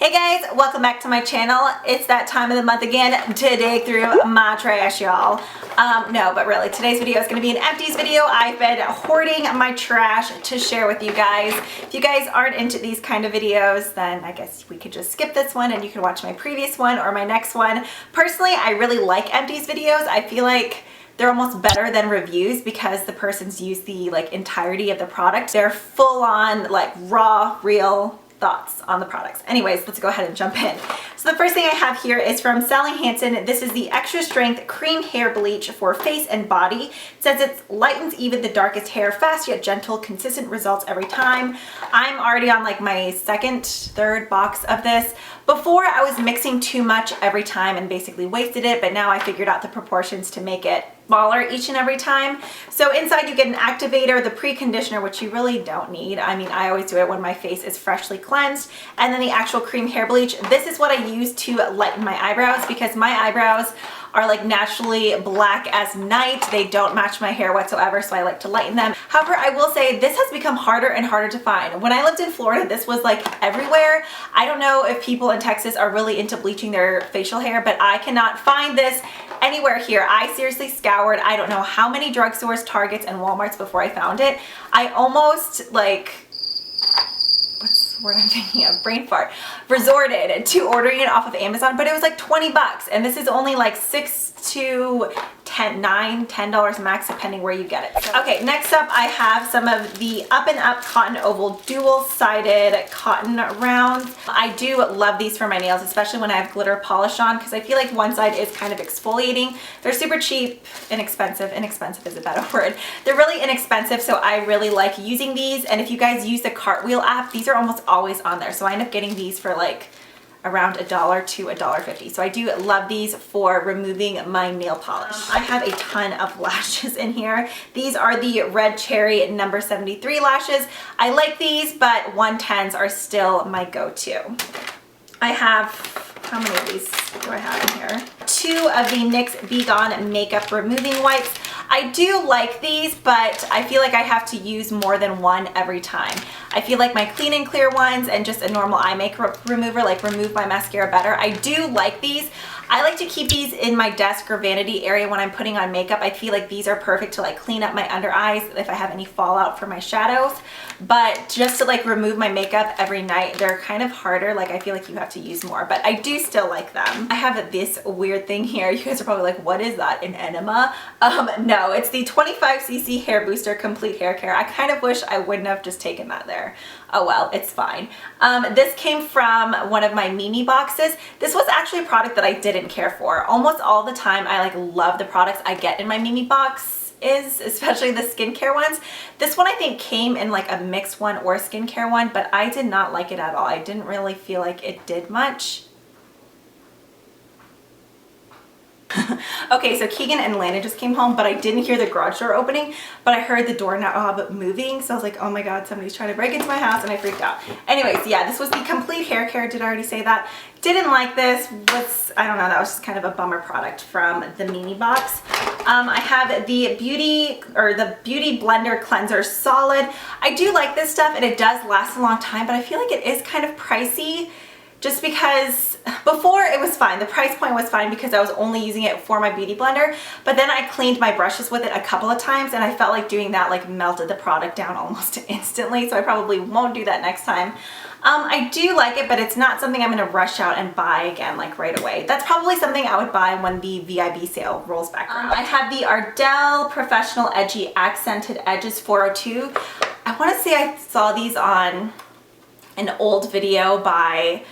Hey guys, welcome back to my channel. It's that time of the month again to dig through my trash, y'all. No, but really, today's video is going to be an empties video. I've been hoarding my trash to share with you guys. If you guys aren't into these kind of videos, then I guess we could just skip this one and you can watch my previous one or my next one. Personally, I really like empties videos. I feel like they're almost better than reviews because the person's used the entirety of the product. They're full on raw, real thoughts on the products. Anyways, let's go ahead and jump in. So the first thing I have here is from Sally Hansen. This is the Extra Strength Cream Hair Bleach for face and body. It says it lightens even the darkest hair, fast yet gentle, consistent results every time. I'm already on my second, third box of this. Before I was mixing too much every time and basically wasted it, but now I figured out the proportions to make it smaller each and every time. So inside you get an activator, the pre-conditioner, which you really don't need. I mean, I always do it when my face is freshly cleansed, and then the actual cream hair bleach. This is what I use to lighten my eyebrows because my eyebrows are naturally black as night. They don't match my hair whatsoever, so I like to lighten them. However, I will say this has become harder and harder to find. When I lived in Florida, this was everywhere. I don't know if people in Texas are really into bleaching their facial hair, but I cannot find this anywhere here. I seriously scoured I don't know how many drugstores, Targets, and Walmarts before I found it. I almost what's the word I'm thinking of? Brain fart. Resorted to ordering it off of Amazon, but it was 20 bucks, and this is only $6 to $10 max depending where you get it. So, okay, next up I have some of the Up and Up Cotton Oval dual-sided cotton rounds. I do love these for my nails, especially when I have glitter polish on, because I feel like one side is kind of exfoliating. They're super cheap, inexpensive. Inexpensive is a better word. They're really inexpensive, so I really like using these. And if you guys use the Cartwheel app, these are almost always on there. So I end up getting these for around $1 to $1.50. So I do love these for removing my nail polish. I have a ton of lashes in here. These are the Red Cherry number 73 lashes. I like these, but 110s are still my go-to. I have, how many of these do I have in here? 2 of the NYX Be Gone Makeup Removing Wipes. I do like these, but I feel like I have to use more than one every time. I feel like my Clean and Clear ones and just a normal eye makeup remover remove my mascara better. I do like these. I like to keep these in my desk or vanity area when I'm putting on makeup. I feel like these are perfect to clean up my under eyes if I have any fallout from my shadows. But just to remove my makeup every night, they're kind of harder. I feel like you have to use more, but I do still like them. I have this weird thing here. You guys are probably like, what is that, an enema? No, it's the 25cc Hair Booster Complete Hair Care. I kind of wish I wouldn't have just taken that there. Oh well, it's fine. This came from one of my Mimi boxes. This was actually a product that I didn't care for. Almost all the time I love the products I get in my Mimi box, especially the skincare ones. This one I think came in a mixed one or skincare one, but I did not like it at all. I didn't really feel like it did much. Okay, so Keegan and Landon just came home, but I didn't hear the garage door opening, but I heard the doorknob moving, so I was like, oh my god, somebody's trying to break into my house, and I freaked out. Anyways, yeah, this was the Complete Hair Care. Did I already say that? Didn't like this. I don't know, that was just kind of a bummer product from the Mini box. I have the Beauty Blender Cleanser Solid. I do like this stuff, and it does last a long time, but I feel like it is kind of pricey. Just because before it was fine, the price point was fine because I was only using it for my beauty blender, but then I cleaned my brushes with it a couple of times and I felt like doing that melted the product down almost instantly, so I probably won't do that next time. I do like it, but it's not something I'm going to rush out and buy again right away. That's probably something I would buy when the VIB sale rolls back around. I have the Ardell Professional Edgy Accented Edges 402. I want to say I saw these on an old video by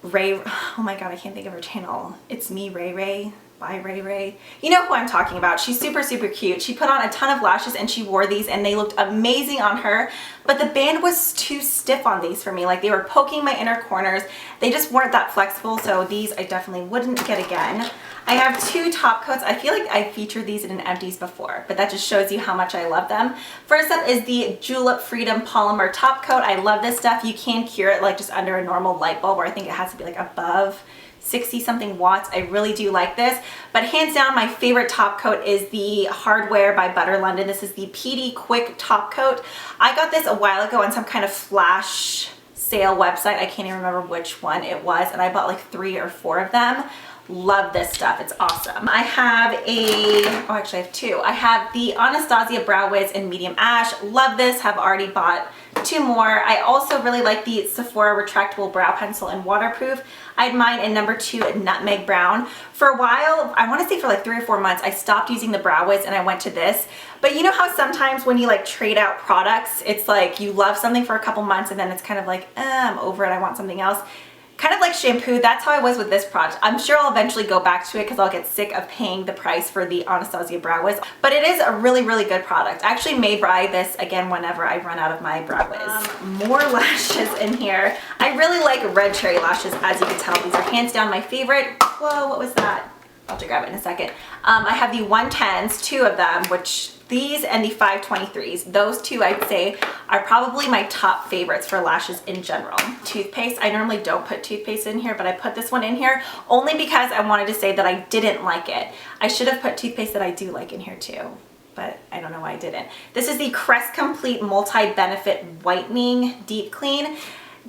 Ray, oh my god, I can't think of her channel. It's Me Ray by Ray. You know who I'm talking about. She's super, super cute. She put on a ton of lashes and she wore these and they looked amazing on her, but the band was too stiff on these for me. They were poking my inner corners. They just weren't that flexible, so these I definitely wouldn't get again. I have 2 top coats. I feel like I featured these in an empties before, but that just shows you how much I love them. First up is the Julep Freedom Polymer Top Coat. I love this stuff. You can cure it just under a normal light bulb, or I think it has to be above 60 something watts. I really do like this, but hands down my favorite top coat is the Hardware by Butter London. This is the PD Quick Top Coat. I got this a while ago on some kind of flash sale website. I can't even remember which one it was, and I bought like 3 or 4 of them. Love this stuff. It's awesome. I have actually I have 2. I have the Anastasia Brow Wiz in medium ash. Love this. Have already bought 2 more. I also really like the Sephora retractable brow pencil in waterproof. I had mine in number 2 nutmeg brown. For a while, I want to say for like 3 or 4 months, I stopped using the Brow Wiz and I went to this. But you know how sometimes when you like trade out products, it's like you love something for a couple months and then it's kind of like, I'm over it, I want something else. Kind of like shampoo, that's how I was with this product. I'm sure I'll eventually go back to it because I'll get sick of paying the price for the Anastasia Brow Wiz. But it is a really, really good product. I actually may buy this again whenever I run out of my Brow Wiz. More lashes in here. I really like red cherry lashes, as you can tell. These are hands down my favorite. Whoa, what was that? I'll have to grab it in a second. I have the 110s, 2 of them, which these and the 523s, those 2 I'd say are probably my top favorites for lashes in general. Toothpaste, I normally don't put toothpaste in here, but I put this one in here only because I wanted to say that I didn't like it. I should have put toothpaste that I do like in here too, but I don't know why I didn't. This is the Crest Complete Multi-Benefit Whitening Deep Clean.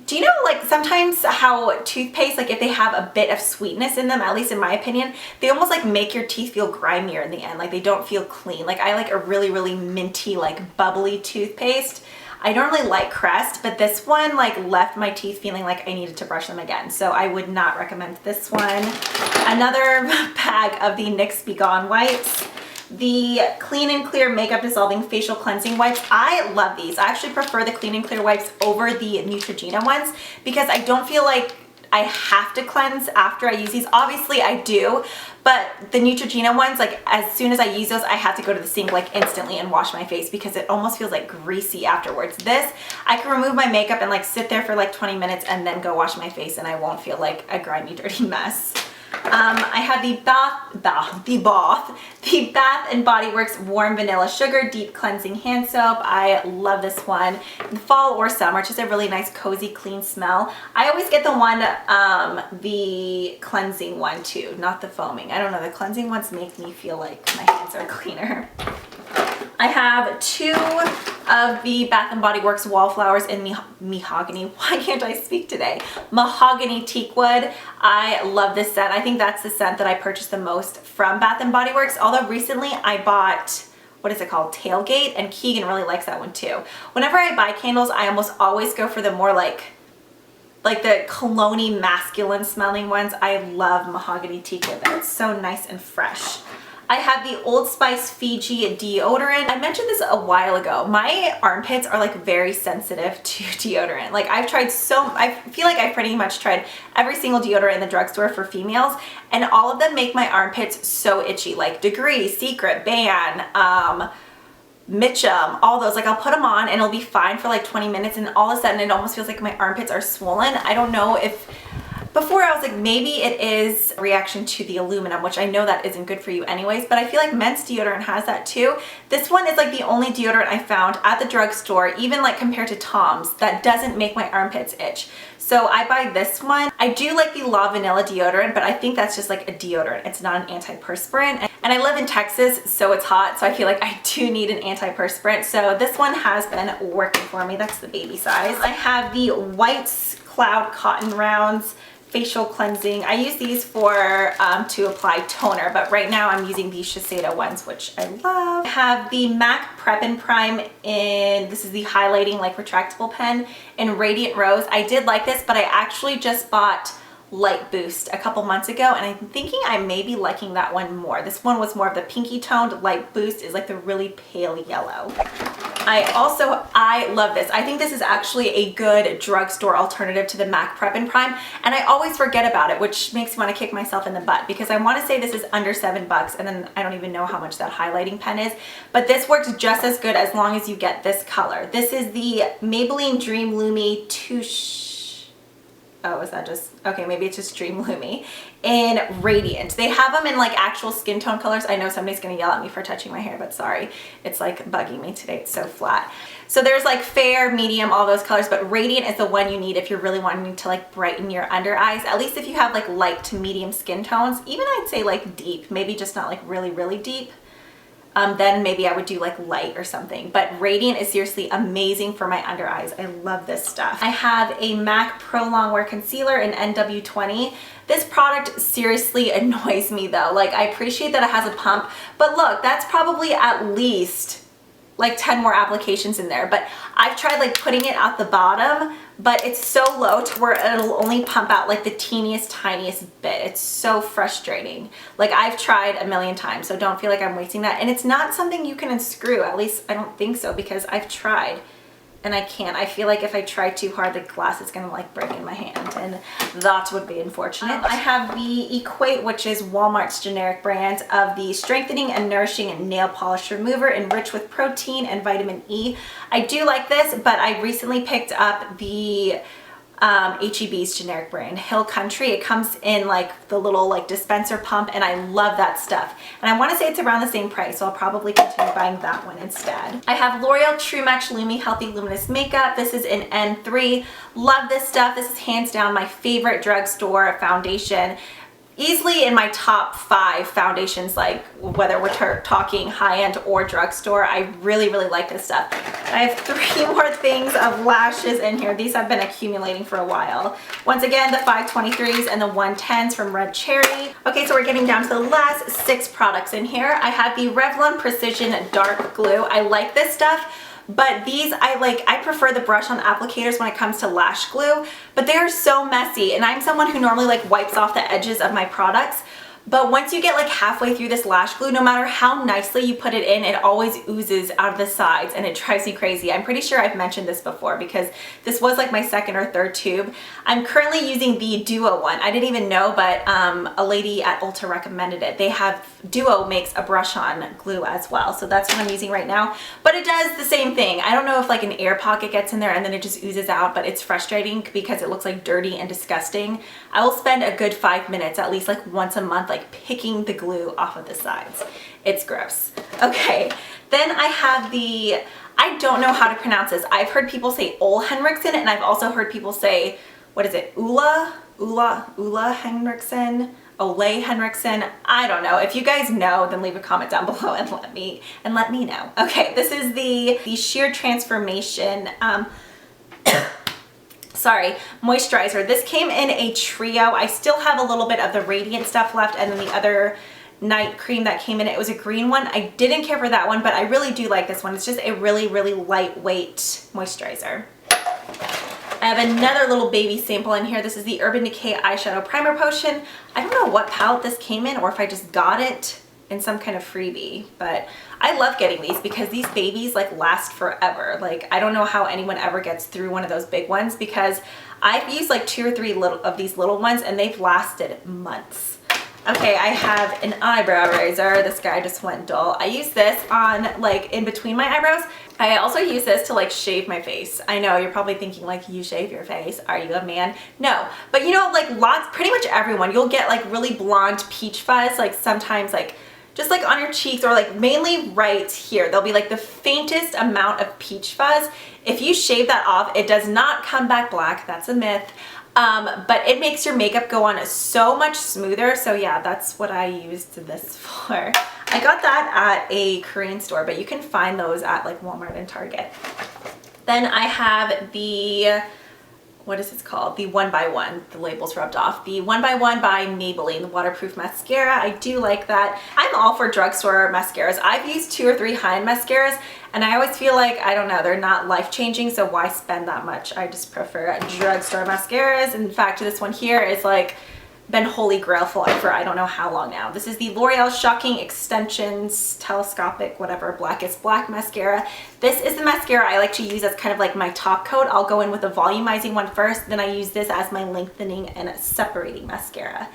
Do you know, like, sometimes how toothpaste, like if they have a bit of sweetness in them, at least in my opinion, they almost like make your teeth feel grimier in the end. Like they don't feel clean. Like I like a really, really minty, like bubbly toothpaste. I don't really like Crest, but this one like left my teeth feeling like I needed to brush them again. So I would not recommend this one. Another bag of the NYX Be Gone wipes. The Clean and Clear Makeup Dissolving Facial Cleansing Wipes. I love these. I actually prefer the Clean and Clear wipes over the Neutrogena ones because I don't feel like I have to cleanse after I use these. Obviously I do, but the Neutrogena ones, like as soon as I use those, I have to go to the sink like instantly and wash my face because it almost feels like greasy afterwards. This, I can remove my makeup and like sit there for like 20 minutes and then go wash my face and I won't feel like a grimy, dirty mess. I have the Bath and Body Works Warm Vanilla Sugar Deep Cleansing Hand Soap. I love this one in fall or summer. It's just a really nice, cozy, clean smell. I always get the one, the cleansing one too, not the foaming. I don't know, the cleansing ones make me feel like my hands are cleaner. I have 2 of the Bath & Body Works Wallflowers in Mahogany. Why can't I speak today? Mahogany Teakwood. I love this scent. I think that's the scent that I purchased the most from Bath & Body Works. Although recently I bought, what is it called? Tailgate, and Keegan really likes that one too. Whenever I buy candles, I almost always go for the more like the cologne-y, masculine smelling ones. I love Mahogany Teakwood. That's so nice and fresh. I have the Old Spice Fiji deodorant. I mentioned this a while ago. My armpits are like very sensitive to deodorant. Like I feel like I've pretty much tried every single deodorant in the drugstore for females, and all of them make my armpits so itchy. Like Degree, Secret, Ban, Mitchum, all those. Like I'll put them on and it'll be fine for like 20 minutes and all of a sudden it almost feels like my armpits are swollen. I don't know if... Before I was like, maybe it is a reaction to the aluminum, which I know that isn't good for you anyways, but I feel like men's deodorant has that too. This one is like the only deodorant I found at the drugstore, even like compared to Tom's, that doesn't make my armpits itch. So I buy this one. I do like the La Vanilla deodorant, but I think that's just like a deodorant. It's not an antiperspirant. And I live in Texas, so it's hot, so I feel like I do need an antiperspirant. So this one has been working for me. That's the baby size. I have the White Cloud Cotton Rounds facial cleansing. I use these for to apply toner, but right now I'm using these Shiseido ones, which I love. I have the MAC Prep and Prime in, this is the highlighting like retractable pen in Radiant Rose. I did like this, but I actually just bought Light Boost a couple months ago, and I'm thinking I may be liking that one more. This one was more of the pinky toned. Light Boost is like the really pale yellow. I love this. I think this is actually a good drugstore alternative to the MAC Prep and Prime, and I always forget about it, which makes me want to kick myself in the butt because I want to say this is under $7, and then I don't even know how much that highlighting pen is, but this works just as good as long as you get this color. This is the Maybelline Dream Lumi Touche. Oh, is that just, okay, maybe it's just Dream Lumi in Radiant. They have them in like actual skin tone colors. I know somebody's gonna yell at me for touching my hair, but sorry. It's like bugging me today, it's so flat. So there's like fair, medium, all those colors, but Radiant is the one you need if you're really wanting to like brighten your under eyes. At least if you have like light to medium skin tones, even I'd say like deep, maybe just not like really, really deep. then maybe I would do like light or something. But Radiant is seriously amazing for my under eyes. I love this stuff. I have a MAC Pro Longwear Concealer in NW20. This product seriously annoys me though. Like, I appreciate that it has a pump, but look, that's probably at least like 10 more applications in there. But I've tried like putting it at the bottom, but it's so low to where it'll only pump out like the teeniest, tiniest bit. It's so frustrating. Like, I've tried a million times, so don't feel like I'm wasting that. And it's not something you can unscrew. At least I don't think so, because I've tried and I can't. I feel like if I try too hard, the glass is gonna like break in my hand, and that would be unfortunate. I have the Equate, which is Walmart's generic brand of the Strengthening and Nourishing and Nail Polish Remover, enriched with protein and vitamin E. I do like this, but I recently picked up the H-E-B's generic brand, Hill Country. It comes in like the little like dispenser pump, and I love that stuff. And I want to say it's around the same price, so I'll probably continue buying that one instead. I have L'Oreal True Match Lumi Healthy Luminous Makeup. This is in N3. Love this stuff. This is hands down my favorite drugstore foundation. Easily in my top 5 foundations, like whether we're talking high-end or drugstore. I really, really like this stuff. I have 3 more things of lashes in here. These have been accumulating for a while. Once again, the 523s and the 110s from Red Cherry. Okay, so we're getting down to the last 6 products in here. I have the Revlon Precision Dark Glue. I like this stuff, but these I prefer the brush on applicators when it comes to lash glue, but they are so messy, and I'm someone who normally like wipes off the edges of my products. But once you get like halfway through this lash glue, no matter how nicely you put it in, it always oozes out of the sides, and it drives me crazy. I'm pretty sure I've mentioned this before because this was like my 2nd or 3rd tube. I'm currently using the Duo one. I didn't even know, but a lady at Ulta recommended it. They have, Duo makes a brush on glue as well, so that's what I'm using right now. But it does the same thing. I don't know if like an air pocket gets in there and then it just oozes out, but it's frustrating because it looks like dirty and disgusting. I will spend a good 5 minutes at least like once a month like picking the glue off of the sides. It's gross. Okay, then I have the, I don't know how to pronounce this. I've heard people say Ole Henriksen, and I've also heard people say, what is it, Ulla Henriksen, Ole Henriksen. I don't know. If you guys know, then leave a comment down below and let me know. Okay, this is the Sheer Transformation moisturizer. This came in a trio. I still have a little bit of the Radiant stuff left, and then the other night cream that came in, it was a green one. I didn't care for that one, but I really do like this one. It's just a really, really lightweight moisturizer. I have another little baby sample in here. This is the Urban Decay Eyeshadow Primer Potion. I don't know what palette this came in or if I just got it in some kind of freebie, but I love getting these because these babies like last forever. Like, I don't know how anyone ever gets through one of those big ones, because I've used like 2 or 3 of these little ones and they've lasted months. Okay, I have an eyebrow razor. This guy just went dull. I use this on like in between my eyebrows. I also use this to like shave my face. I know you're probably thinking like, you shave your face? Are you a man? No, but you know, like pretty much everyone, you'll get like really blonde peach fuzz, like sometimes like just like on your cheeks, or like mainly right here. There'll be like the faintest amount of peach fuzz. If you shave that off, it does not come back black. That's a myth. But it makes your makeup go on so much smoother. So yeah, that's what I used this for. I got that at a Korean store, but you can find those at like Walmart and Target. Then I have the, what is this called? The 1x1, the label's rubbed off. The 1x1 by Maybelline, the waterproof mascara. I do like that. I'm all for drugstore mascaras. I've used 2 or 3 high-end mascaras, and I always feel like, I don't know, they're not life-changing, so why spend that much? I just prefer drugstore mascaras. In fact, this one here is like been holy grail for I don't know how long now. This is the L'Oreal Shocking Extensions Telescopic whatever Blackest Black mascara. This is the mascara I like to use as kind of like my top coat. I'll go in with a volumizing one first, then I use this as my lengthening and separating mascara.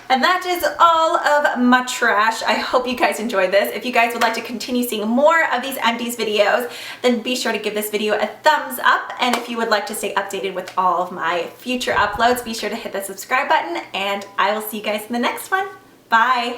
And that is all of my trash. I hope you guys enjoyed this. If you guys would like to continue seeing more of these Empties videos, then be sure to give this video a thumbs up. And if you would like to stay updated with all of my future uploads, be sure to hit the subscribe button, and I will see you guys in the next one. Bye!